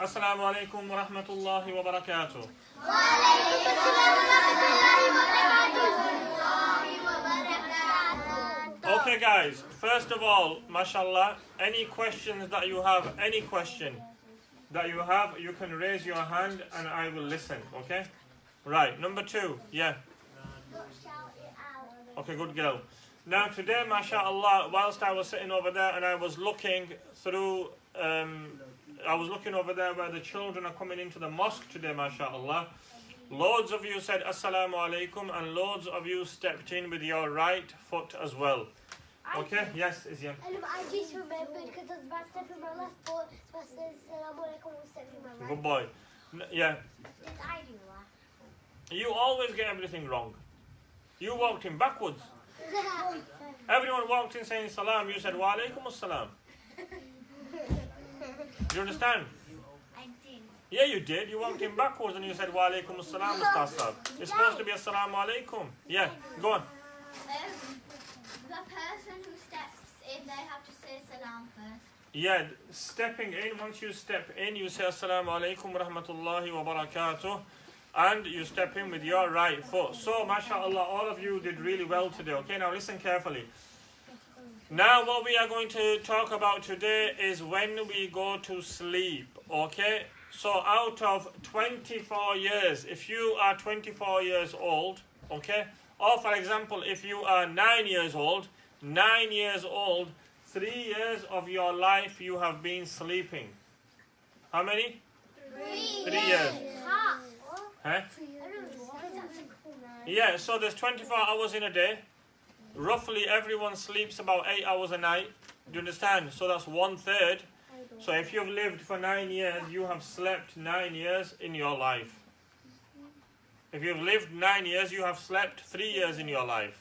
Assalamu alaikum wa rahmatullahi wa barakatuh. Okay guys, first of all, mashallah, any questions that you have, any question that you have, you can raise your hand and I will listen, okay? Right, number 2, yeah. Okay, good girl. Now today, mashallah, whilst I was sitting over there and I was looking through, I was looking over there where the children are coming into the mosque today, mashallah. Loads of you said assalamu alaikum and loads of you stepped in with your right foot as well. Okay, yes, Izyan. I just remembered because I was about to step in my left foot, so I said assalamu alaikum and stepped in my right. Good boy. Yeah. Did I do that? You always get everything wrong. You walked in backwards. Everyone walked in saying salam, you said wa alaikum assalam. Do you understand? I did. Yeah, you did. You walked in backwards and you said wa alaikum assalam, Mustasab. It's supposed to be assalamu alaikum. Yeah, go on. The person who steps in, they have to say salam first. Yeah, stepping in, once you step in, you say assalamu alaikum wa rahmatullahi wa barakatuh. And you step in with your right foot. So, mashallah, all of you did really well today. Okay, now listen carefully. Now, what we are going to talk about today is when we go to sleep. Okay, so out of 24 years, if you are 24 years old, okay, or for example, if you are 9 years old, 9 years old, 3 years of your life you have been sleeping. How many? 3 years. Huh? Yeah, so there's 24 hours in a day. Roughly everyone sleeps about 8 hours a night. Do you understand? So that's 1/3. So if you've lived for 9 years, you have slept 9 years in your life. If you've lived 9 years, you have slept 3 years in your life.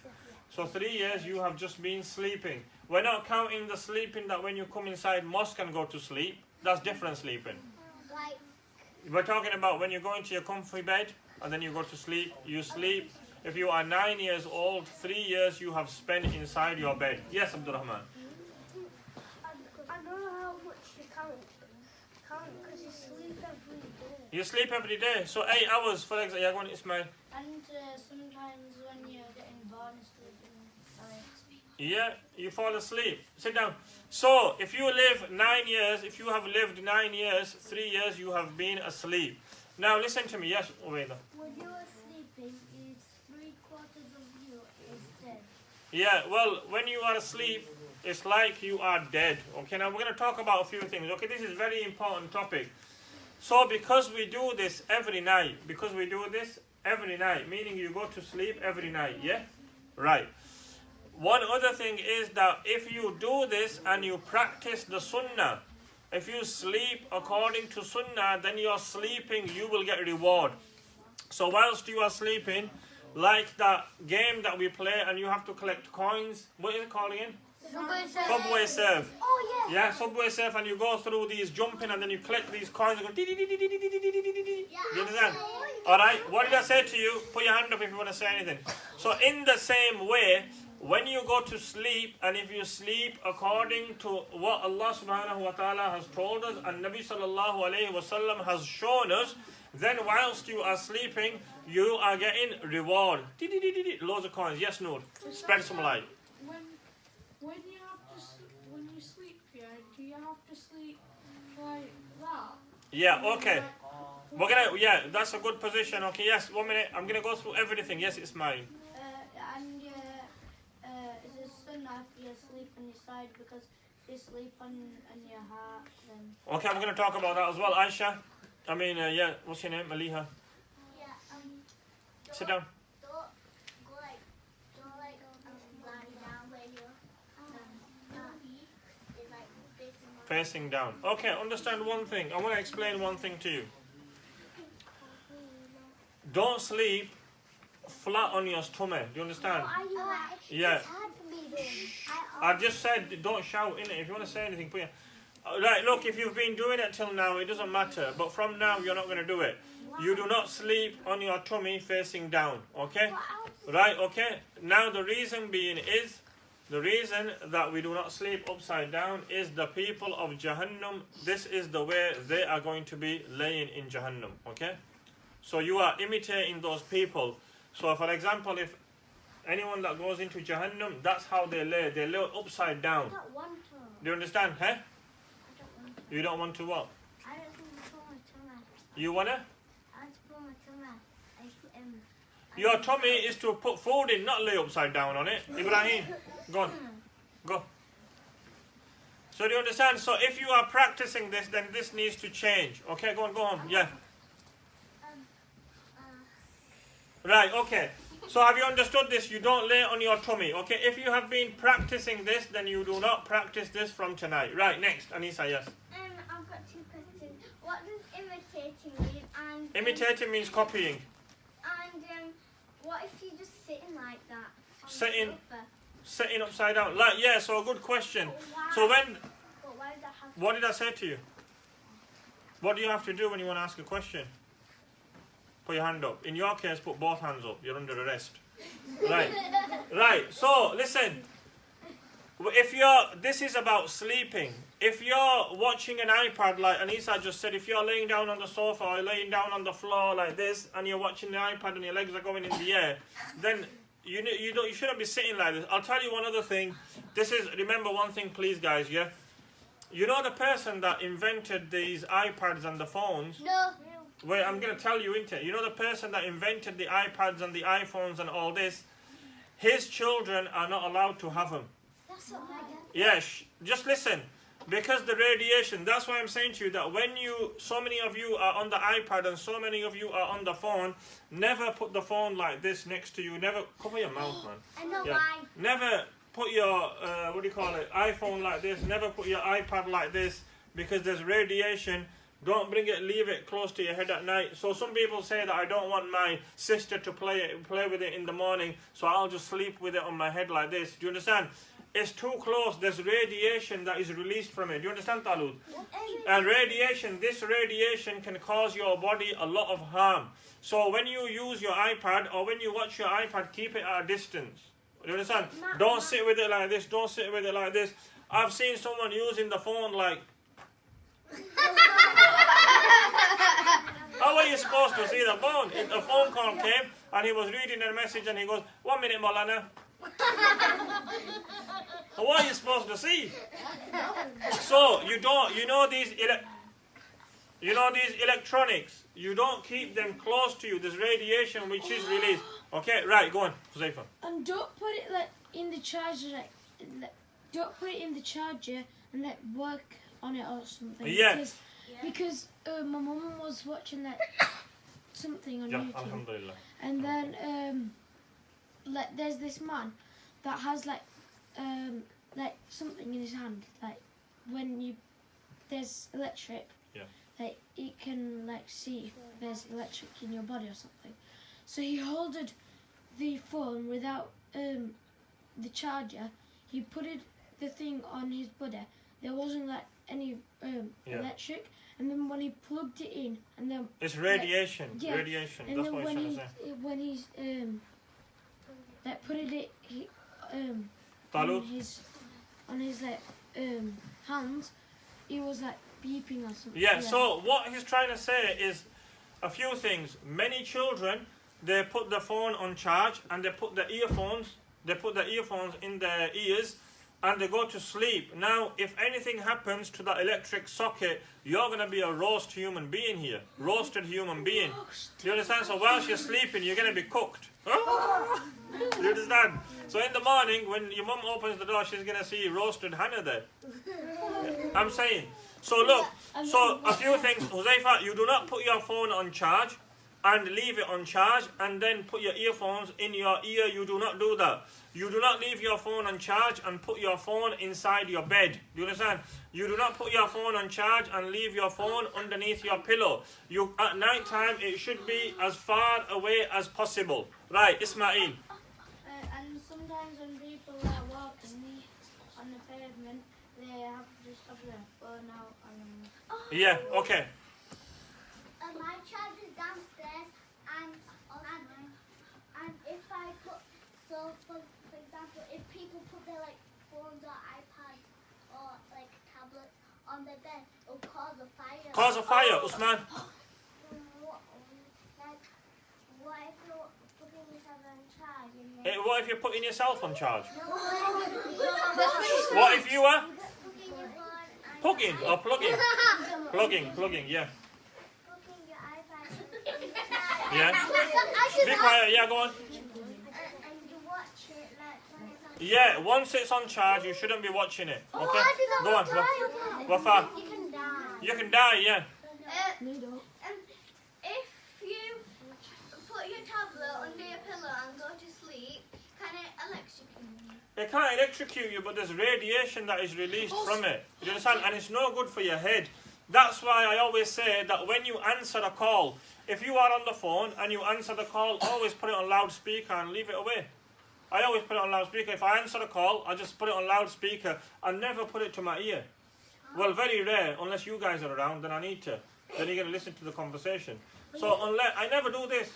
So 3 years you have just been sleeping. We're not counting the sleeping that when you come inside mosque and go to sleep. That's different sleeping. We're talking about when you go into your comfy bed and then you go to sleep, you sleep. If you are 9 years old, 3 years you have spent inside your bed. Yes, Abdurrahman. I know how much you count because you sleep every day. You sleep every day. So 8 hours, for example. Yeah, go on, Ismail. And sometimes when you're getting bored and sleeping, Yeah, you fall asleep. Sit down. So, if you live 9 years, if you have lived 9 years, 3 years you have been asleep. Now listen to me. Yes, Ubaida. when you are sleeping, it's 3/4 of you is dead. Yeah, well, when you are asleep, it's like you are dead. Okay, now we're going to talk about a few things. Okay, this is a very important topic. So, because we do this every night, meaning you go to sleep every night, yeah? Right. One other thing is that if you do this and you practice the sunnah, if you sleep according to sunnah, then you're sleeping, you will get reward. So whilst you are sleeping, like that game that we play and you have to collect coins, what is it called again? Subway Surf. Oh yeah. Yeah, Subway Surf, and you go through these jumping and then you collect these coins and go dee dee dee dee dee dee dee dee dee dee. You understand? Alright, what did I say to you? Put your hand up if you want to say anything. So in the same way, when you go to sleep and if you sleep according to what Allah subhanahu wa ta'ala has told us and Nabi sallallahu alayhi wa sallam has shown us, then whilst you are sleeping, you are getting reward. Loads of coins. Yes, Noor. Spread some light. When you sleep, yeah, do you have to sleep like that? Yeah, okay. Yeah, that's a good position. Okay, yes, 1 minute. I'm gonna go through everything. Yes, it's mine. And is it sunnah if you sleep on your side because you sleep on your heart? Then Okay, I'm gonna talk about that as well. Aisha. Yeah, what's your name? Maliha. yeah, Sit down. don't lie down where your feet is like Facing down. Okay, understand one thing. I want to explain one thing to you. Don't sleep flat on your stomach. Do you understand? Yeah. It's hard for me though. I just said don't shout in it. If you want to say anything, put your... Right, look, if you've been doing it till now, it doesn't matter. But from now, you're not going to do it. You do not sleep on your tummy facing down, okay? Right, okay? Now, the reason being is The reason that we do not sleep upside down is the people of Jahannam, this is the way they are going to be laying in Jahannam, okay? So you are imitating those people. So for example, if anyone that goes into Jahannam, that's how they lay upside down. I don't want to. Do you understand, huh? I don't want to. You don't want to what? I don't want to put my tummy. You wanna? I want to put my tummy. I put him. Your tummy is to put food in, not lay upside down on it. Ibrahim, go on. Go. So do you understand? So if you are practicing this, then this needs to change. Okay, go on, go home. Yeah. Right, okay. So have you understood this? You don't lay on your tummy. Okay, if you have been practicing this, then you do not practice this from tonight. Right, next. Anisa, yes. I've got two questions. What does imitating mean? And Imitating means copying. And what if you're just sitting like that? On Sitting. The sofa? Sitting upside down. Like, yeah, so a good question. Why? So when, But why does that have to what did I say to you? What do you have to do when you want to ask a question? Put your hand up. In your case, put both hands up. You're under arrest. Right. Right. So, listen. This is about sleeping. If you're watching an iPad, like Anisa just said, if you're laying down on the sofa or laying down on the floor like this, and you're watching the iPad and your legs are going in the air, then you shouldn't be sitting like this. I'll tell you one other thing. Remember one thing, please, guys. Yeah. You know the person that invented these iPads and the phones? No. Wait, I'm going to tell you, innit? You know the person that invented the iPads and the iPhones and all this? His children are not allowed to have them. That's what my dad. Yeah, just listen. Because the radiation, that's why I'm saying to you that when so many of you are on the iPad and so many of you are on the phone, never put the phone like this next to you. Never, cover your mouth, man. I know Yeah. why. Never put your, iPhone like this. Never put your iPad like this because there's radiation. Don't bring it, leave it close to your head at night. So some people say that I don't want my sister to play with it in the morning, so I'll just sleep with it on my head like this. Do you understand? It's too close. There's radiation that is released from it. Do you understand, Talud? And this radiation can cause your body a lot of harm. So when you use your iPad or when you watch your iPad, keep it at a distance. Do you understand? Don't sit with it like this. Don't sit with it like this. I've seen someone using the phone like... How are you supposed to see the phone? A phone call came and he was reading a message and he goes, 1 minute, Molana. What are you supposed to see? So you know these electronics, you don't keep them close to you. There's radiation which is released. Okay, right, go on, Huzaifa. And don't put it like in the charger, don't put it in the charger and let work on it or something. Yeah. Because my mum was watching something on Yeah, YouTube, alhamdulillah. and then there's this man that has like something in his hand, like when there's electric. Yeah. Like it can see if there's electric in your body or something. So he holded the phone without the charger. He put the thing on his body. There wasn't any electric, and then when he plugged it in, and then it's radiation. yeah, Radiation. and That's then what he's trying to say. when he's put it Talut? on his hands, he was beeping or something. Yeah, so what he's trying to say is a few things. Many children, they put the phone on charge and they put the earphones in their ears and they go to sleep. Now, if anything happens to the electric socket, you're going to be a roast human being here. Roasted human being. Do you understand? So whilst you're sleeping, you're going to be cooked. Oh! Do you understand? So in the morning, when your mum opens the door, she's going to see roasted Hannah there. I'm saying. So look, so a few things. Huzaifa, you do not put your phone on charge and leave it on charge and then put your earphones in your ear. You do not do that. You do not leave your phone on charge and put your phone inside your bed. Do you understand? You do not put your phone on charge and leave your phone underneath your pillow. At night time, it should be as far away as possible. Right, Ismail. And sometimes when people are walking on the pavement, they have to just have their phone out. Yeah, okay. My charger's downstairs, and if I put, so for example, if people put their like phones or iPads or like tablets on their bed, it'll cause a fire. Cause a fire, Usman. What if you're putting yourself on charge? What if you're putting yourself on charge? No, What if you are Plugging your phone and plugging or plugging? Plugging, yeah. Plugging your iPad in charge. Yeah. Be quiet, yeah, go on. And you watch it like when it's on. Yeah, once it's on charge, you shouldn't be watching it. Okay? Go on. Wafa. You can die. You can die, yeah. No, you don't. If you put your tablet under your pillow and go to sleep, can it electrocute you? It can't electrocute you, but there's radiation that is released from it. Do you understand? And it's no good for your head. That's why I always say that when you answer a call, if you are on the phone and you answer the call, always put it on loudspeaker and leave it away. I always put it on loudspeaker. If I answer a call, I just put it on loudspeaker and never put it to my ear. Well, very rare, unless you guys are around, then I need to. Then you're going to listen to the conversation. So unless I never do this,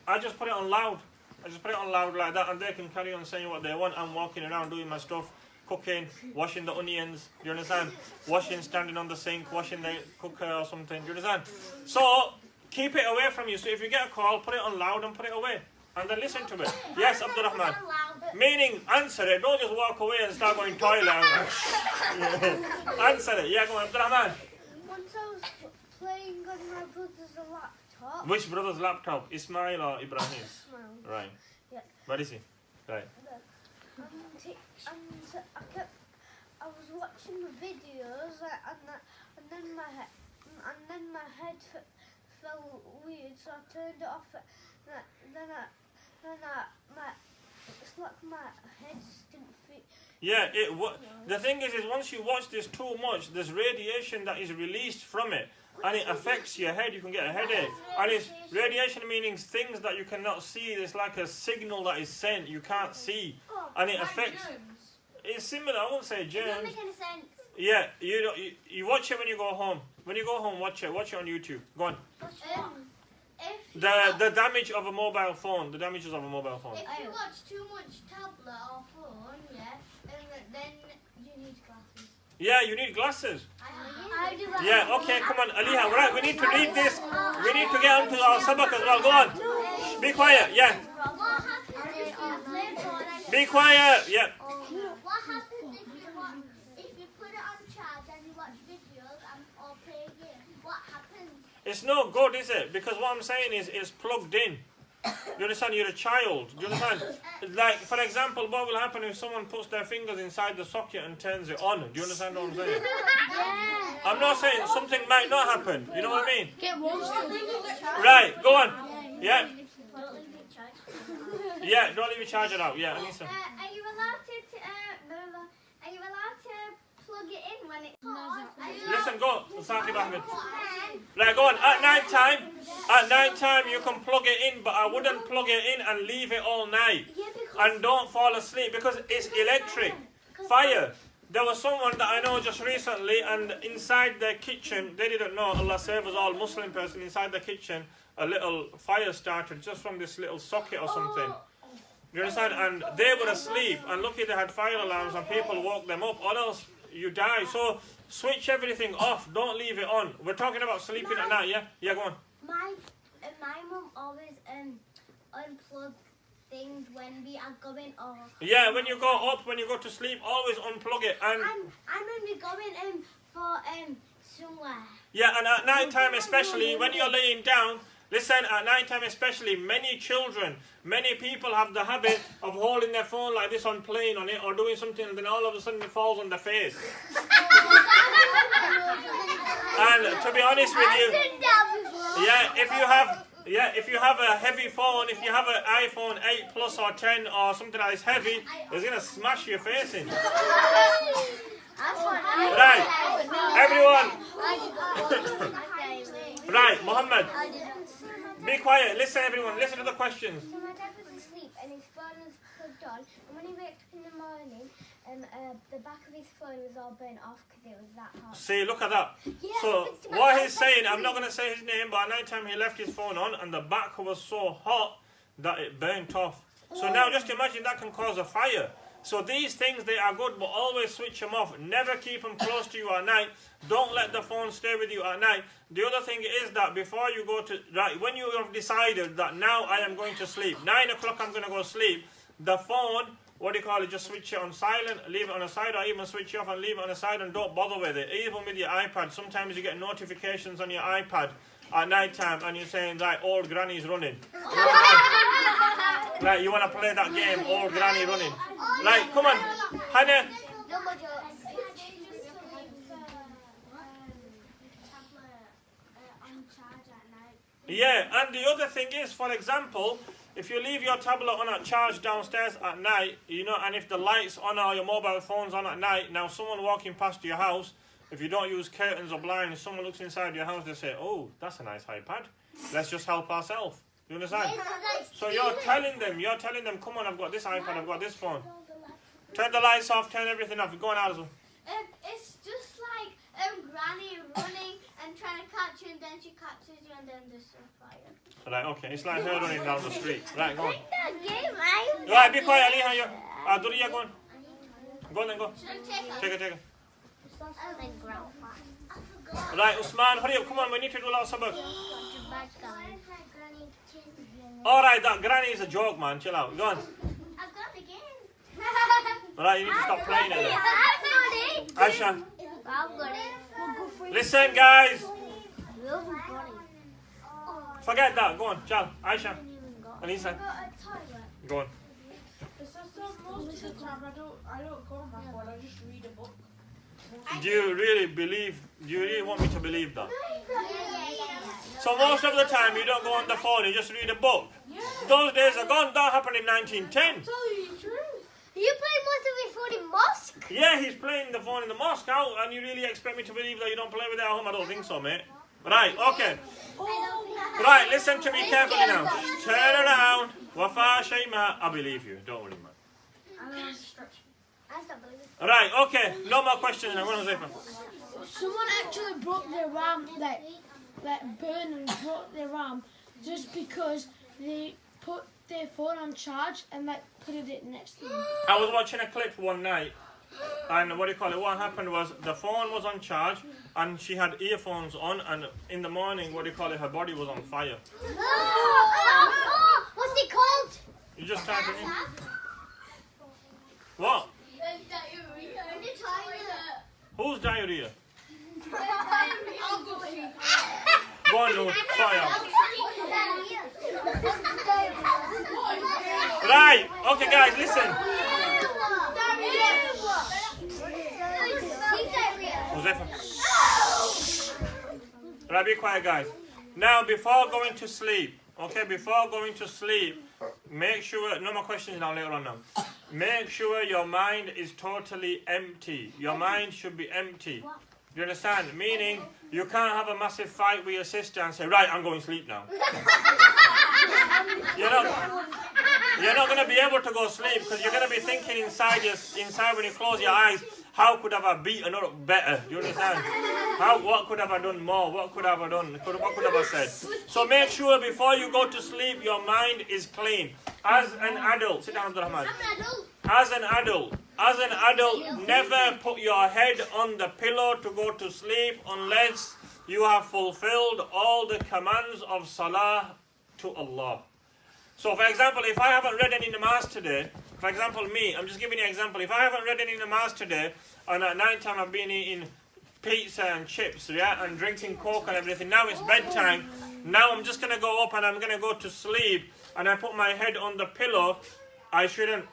I just put it on loud. I just put it on loud like that, and they can carry on saying what they want. I'm walking around doing my stuff, cooking, washing the onions. Do you understand? Washing, standing on the sink, washing the cooker or something. Do you understand? So keep it away from you. So if you get a call, put it on loud and put it away, and then listen to it. Yes, Abdurrahman. Meaning, answer it. Don't just walk away and start going toilet. Yeah. Answer it. Yeah, go on, Abdurrahman. Once I was playing on my brother's laptop. Which brother's laptop? Ismail or Ibrahim? Right. Yeah. What is he? Right. I was watching the videos and then my head felt weird, so I turned it off. It's like my head didn't fit. Yeah, the thing is once you watch this too much, there's radiation that is released from it, and it affects your head. You can get a headache. And it's radiation meaning things that you cannot see. It's like a signal that is sent. You can't see, and it affects. It's similar. I won't say It doesn't germs. make any sense. Yeah, you watch it when you go home. When you go home, watch it. Watch it on YouTube. Go on. If The damage of a mobile phone. The damages of a mobile phone. If you watch too much tablet or phone, then you need glasses. Yeah, you need glasses. I do that. Yeah, okay, come on, Aliha. Right, we need to read this. We need to get on to our sabak as well. Go on. Be quiet, yeah. What happens if you play phone and Be quiet, yeah. what happens if you put it on charge and you watch videos or play games? What happens? It's no good, is it? Because what I'm saying is it's plugged in. You understand? You're a child. Do you understand? Like, for example, what will happen if someone puts their fingers inside the socket and turns it on? Do you understand what I'm saying? Yeah. I'm not saying something might not happen. You know what I mean? Get one. Right, go on. Yeah, Don't leave it charged. yeah, don't leave your charger out. Yeah, Anissa. Are you allowed to plug it in when it's hot? Listen, go. Saqib Ahmed. Right, go on. At night time you can plug it in, but I wouldn't plug it in and leave it all night. Yeah, because And don't fall asleep because it's electric. Fire. There was someone that I know just recently, and inside their kitchen, they didn't know, Allah save us all, Muslim person, inside the kitchen, a little fire started just from this little socket or something. You understand? And they were asleep, and lucky they had fire alarms and people woke them up, or else you die. So switch everything off, don't leave it on. We're talking about sleeping at night, yeah? Yeah, go on. my mum always unplug things when we are going off. Yeah, when you go up, when you go to sleep, always unplug it. And I'm only going for somewhere. yeah, and at night time especially, when you're laying down, listen, at night time especially, many people have the habit of holding their phone like this on playing on it or doing something, and then all of a sudden it falls on their face. And to be honest with you, yeah, if you have a heavy phone, if you have an iPhone 8 Plus or 10 or something that is heavy, it's going to smash your face in. Right, everyone. Right, Muhammad. Be quiet. Listen, everyone. Listen to the questions. So my dad was asleep and his phone was plugged on, and when he waked up in the morning, the back of his phone was all burnt off because it was that hot. See, look at that. Yeah, So but my what dad he's was saying, I'm not asleep. going to say his name, but at night time he left his phone on and the back was so hot that it burnt off. So now just imagine that can cause a fire. So these things, they are good, but always switch them off. Never keep them close to you at night. Don't let the phone stay with you at night. The other thing is that before you go to, right, when you have decided that now I am going to sleep, 9 o'clock I'm going to go sleep, the phone, what do you call it, just switch it on silent, leave it on the side, or even switch it off and leave it on the side and don't bother with it. Even with your iPad, sometimes you get notifications on your iPad at night time and you're saying, right, old granny's running. Right, you want to play that game, old granny running. Right, come on, Hannah. No more jokes. Yeah, and the other thing is, for example, if you leave your tablet on at charge downstairs at night, you know, and if the light's on or your mobile phone's on at night, now someone walking past your house, if you don't use curtains or blinds, someone looks inside your house, they say, oh, that's a nice iPad. Let's just help ourselves. You understand? So you're telling them, come on, I've got this iPad, I've got this phone. Turn the lights off, turn everything off. Go on, Alison. It's just like Granny running and trying to catch you, and then she catches you, and then there's a fire. Right, okay, it's like her running down the street. Right, go on. That game, right? Right, be quiet, Ali. Duriya, go on. Go on then, go. Should I take Take it. and grow fast? Right, Usman, hurry up, come on, we need to do a lot of sabak. Bad guy. Alright, that granny is a joke, man, chill out. Go on. I've got the game. Right, you need to stop playing it then. I've got it. Aisha, I've got it. listen, guys. We've got it. Forget that, go on, Chal. Aisha, Anisa, A toilet. go on. It's just most of the time I don't go on my phone, I just read a book. Do you really want me to believe that? Yeah. So most of the time you don't go on the phone, you just read a book. Yeah. Those days are gone, that happened in 1910. Tell you the truth. You play most of his phone in mosque? Yeah, he's playing the phone in the mosque now, and you really expect me to believe that you don't play with it at home? I don't think so, mate. Right, okay. Right, listen to me carefully now. Turn around. Wafa Shayma, I believe you. Don't worry, man. I still believe it. Right, okay. No more questions now. Go on, Zayfa. Someone actually broke their arm, like burned and broke their arm just because they put their phone on charge and like put it next to them. I was watching a clip one night, and what happened was the phone was on charge, and she had earphones on, and in the morning, her body was on fire. What's it called? You just type it in. What? Who's diarrhea? Go on, dude. Fire. Right. Okay, guys, listen. Right, be quiet, guys. Now, before going to sleep, make sure, no more questions now, later on now. Make sure your mind is totally empty. Your mind should be empty. You understand? Meaning, you can't have a massive fight with your sister and say, right, I'm going to sleep now. You're not going to be able to go sleep because you're going to be thinking inside when you close your eyes, how could have I beaten her up better? Do you understand? What could have I done more? What could have I done? What could have I said? So make sure before you go to sleep, your mind is clean. As an adult, sit down, Abdurrahman. As an adult, never put your head on the pillow to go to sleep unless you have fulfilled all the commands of salah to Allah. So, for example, if I haven't read any namaz today, for example, me, I'm just giving you an example. If I haven't read any namaz today, and at night time I've been eating pizza and chips, yeah, and drinking Coke and everything, now it's bedtime, now I'm just going to go up and I'm going to go to sleep, and I put my head on the pillow, I shouldn't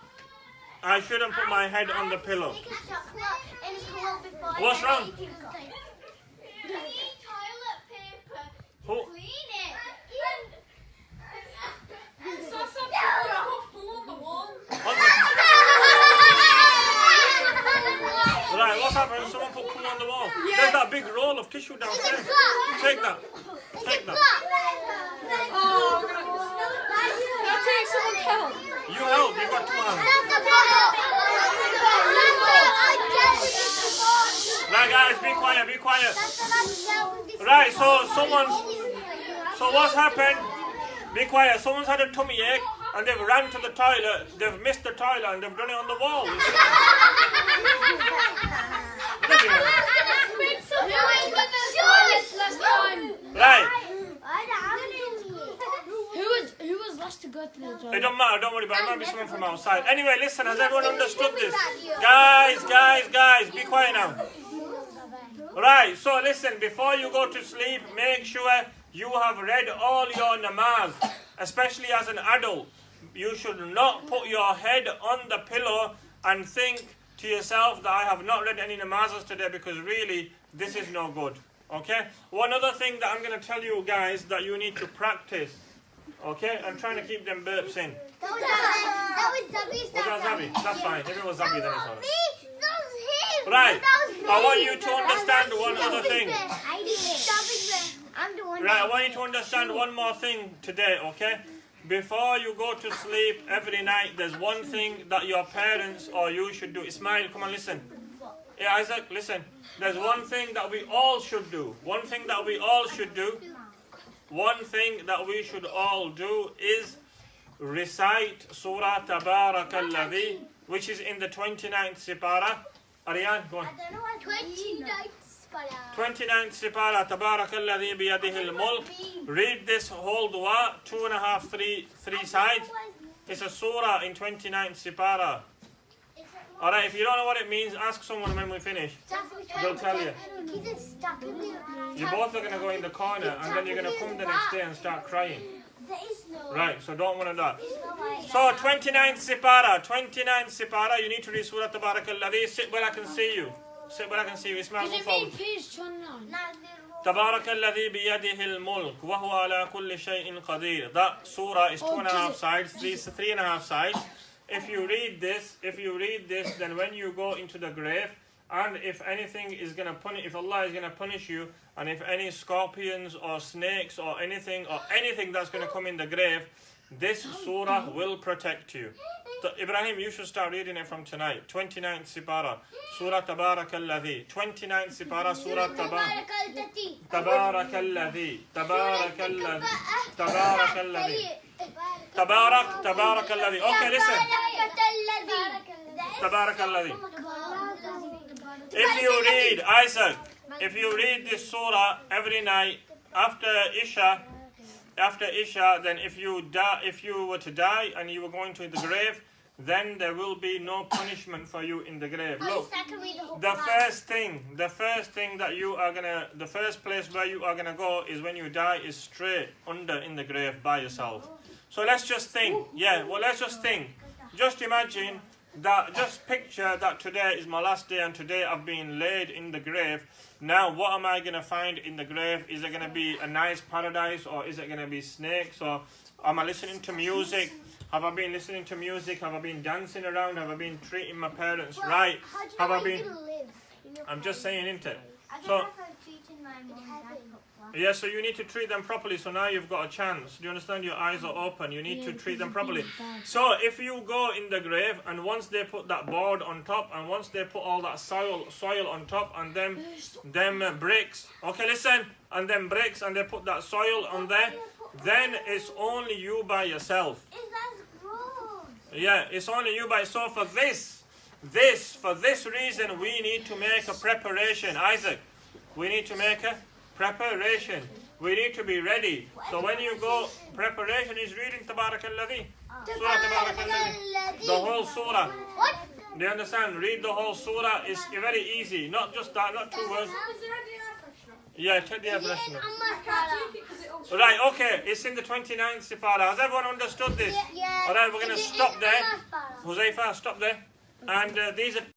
put my head on the pillow. What's wrong? Who? Right, what's happening? Someone put poo on the wall. There's that big roll of tissue downstairs. Take that. Oh, I'll take someone's help. You help, you've got 2 hands. Right, guys, be quiet. Right, so what's happened? Be quiet. Someone's had a tummy ache. and they've ran to the toilet, they've missed the toilet and they've done it on the wall. You see? Right. Who was last to go to the It toilet? don't matter, don't worry about it. It might be someone from outside. Anyway, listen, has everyone understood this? Guys, be quiet now. Right, so listen, before you go to sleep, make sure you have read all your namaz, especially as an adult. You should not put your head on the pillow and think to yourself that I have not read any namazes today, because really, this is no good. Okay? One other thing that I'm going to tell you guys that you need to practice. Okay? I'm trying to keep them burps in. That was Zabi's. Was that Zabi? That's fine. If it was Zabi, then it's alright. That was him. Right. That was me. I want you to understand one other thing. I did it. I'm the one. Right, I want you to understand one more thing today, okay? Before you go to sleep every night, there's one thing that your parents or you should do. Ismail, come on, listen. Yeah, Isaac, listen. There's one thing that we all should do. One thing that we all should do. One thing that we should all do is recite Surah Tabarakalladhi, which is in the 29th Sipara. Ariane, go on. 29th Sipara, Tabarakalladhi biyadihil mulk. Read this whole dua, 2.5, 3 sides. It's a surah in 29th Sipara. Alright, if you don't know what it means, ask someone when we finish. They'll tell you. You both are going to go in the corner and then you're going to come the next day and start crying. Right, so don't want to do that. So 29th Sipara, you need to read Surah Tabarakalladhi. Sit where I can see you. Sit where I can see you. Ismail, Does move it forward. mean page 29? Tabarakalladhi biyadihil mulk wa huwa ala kulli shay'in qadir. That surah is 2.5 sides, 3.5 sides. If you read this, then when you go into the grave, and if anything is going to punish, if Allah is going to punish you, and if any scorpions or snakes or anything that's going to come in the grave, this surah will protect you. So, Ibrahim, you should start reading it from tonight. 29th Sipara, Surah Tabarakalladhi. 29th Sipara, Surah Tabarakalladhi. Tabarakalladhi. Okay, listen. Tabarakalladhi. If you read, Isaac, if you read this surah every night after Isha, then if you were to die and you were going to the grave, then there will be no punishment for you in the grave. Look, the first place where you are gonna go is when you die is straight under in the grave by yourself. So let's just think. Just imagine that, just picture that today is my last day and today I've been laid in the grave. Now what am I going to find in the grave? Is it going to be a nice paradise, or is it going to be snakes, or am I listening to music? Have I been listening to music? Have I been dancing around? Have I been treating my parents right? Have I been... I'm just saying, isn't it? So, yeah, so you need to treat them properly. So now you've got a chance. Do you understand? Your eyes are open. You need to treat them properly. So if you go in the grave, and once they put that board on top, and once they put all that soil on top, and them bricks, okay, listen, and them bricks, and they put that soil on there, then it's only you by yourself. Yeah, it's only you by. So for this reason, we need to make a preparation, Isaac. We need to make a preparation. We need to be ready. So when you go, preparation is reading Tabarakalladhi. Surah Tabarakalladhi. The whole surah. What? Do you understand? Read the whole surah. It's very easy. Not just that, not 2 words. Yeah, take the air freshener. Right, okay. It's in the 29th Sipara. Has everyone understood this? Yeah. Alright, we're going to stop there. Huzaifa, stop there. And these are